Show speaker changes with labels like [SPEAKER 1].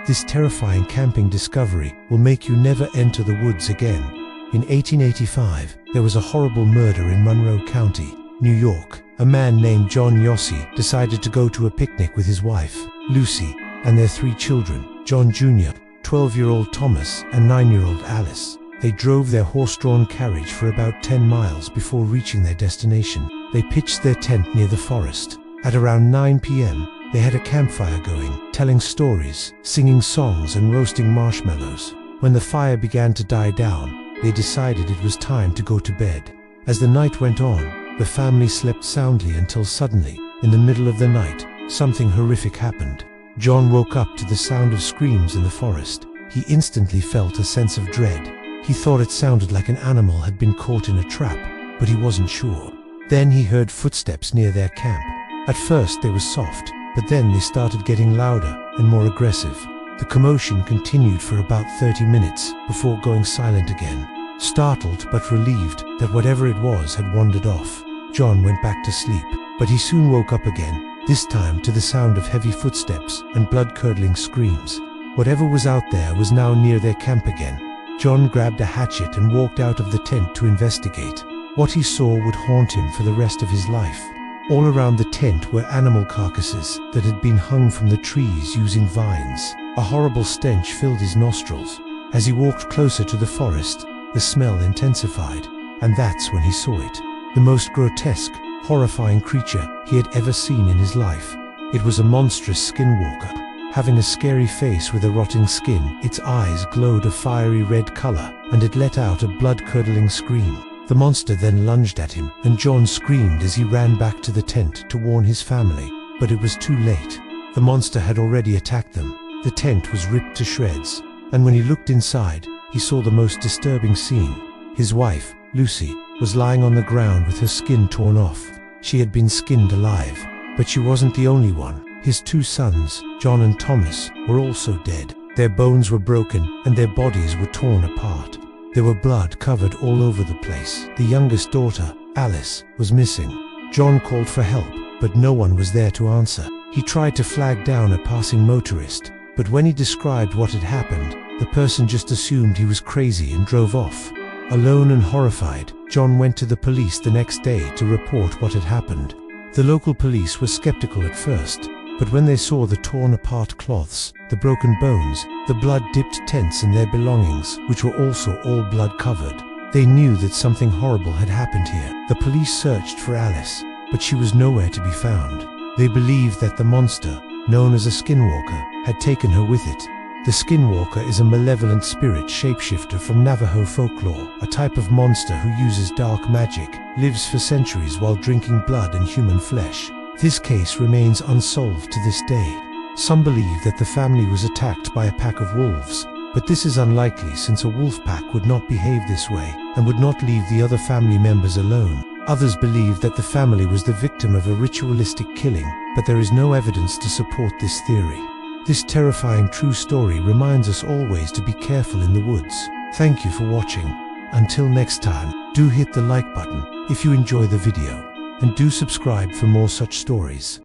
[SPEAKER 1] This terrifying camping discovery will make you never enter the woods again. In 1885, there was a horrible murder in Monroe County, New York. A man named John Yossi decided to go to a picnic with his wife, Lucy, and their 3 children, John Jr., 12-year-old Thomas, and 9-year-old Alice. They drove their horse-drawn carriage for about 10 miles before reaching their destination. They pitched their tent near the forest. At around 9 p.m., they had a campfire going, telling stories, singing songs, and roasting marshmallows. When the fire began to die down, they decided it was time to go to bed. As the night went on, the family slept soundly until suddenly, in the middle of the night, something horrific happened. John woke up to the sound of screams in the forest. He instantly felt a sense of dread. He thought it sounded like an animal had been caught in a trap, but he wasn't sure. Then he heard footsteps near their camp. At first they were soft, but then they started getting louder and more aggressive. The commotion continued for about 30 minutes before going silent again. Startled but relieved that whatever it was had wandered off, John went back to sleep, but he soon woke up again, this time to the sound of heavy footsteps and blood-curdling screams. Whatever was out there was now near their camp again. John grabbed a hatchet and walked out of the tent to investigate. What he saw would haunt him for the rest of his life. All around the tent were animal carcasses that had been hung from the trees using vines. A horrible stench filled his nostrils. As he walked closer to the forest, the smell intensified, and that's when he saw it. The most grotesque, horrifying creature he had ever seen in his life. It was a monstrous skinwalker. Having a scary face with a rotting skin, its eyes glowed a fiery red color, and it let out a blood-curdling scream. The monster then lunged at him, and John screamed as he ran back to the tent to warn his family. But it was too late. The monster had already attacked them. The tent was ripped to shreds, and when he looked inside, he saw the most disturbing scene. His wife, Lucy, was lying on the ground with her skin torn off. She had been skinned alive, but she wasn't the only one. His 2 sons, John and Thomas, were also dead. Their bones were broken and their bodies were torn apart. There were blood covered all over the place. The youngest daughter, Alice, was missing. John called for help, but no one was there to answer. He tried to flag down a passing motorist, but when he described what had happened, the person just assumed he was crazy and drove off. Alone and horrified, John went to the police the next day to report what had happened. The local police were skeptical at first, but when they saw the torn-apart cloths, the broken bones, the blood-dipped tents and their belongings, which were also all blood-covered, they knew that something horrible had happened here. The police searched for Alice, but she was nowhere to be found. They believed that the monster, known as a skinwalker, had taken her with it. The skinwalker is a malevolent spirit shapeshifter from Navajo folklore, a type of monster who uses dark magic, lives for centuries while drinking blood and human flesh. This case remains unsolved to this day. Some believe that the family was attacked by a pack of wolves, but this is unlikely since a wolf pack would not behave this way and would not leave the other family members alone. Others believe that the family was the victim of a ritualistic killing, but there is no evidence to support this theory. This terrifying true story reminds us always to be careful in the woods. Thank you for watching. Until next time, do hit the like button if you enjoy the video, and do subscribe for more such stories.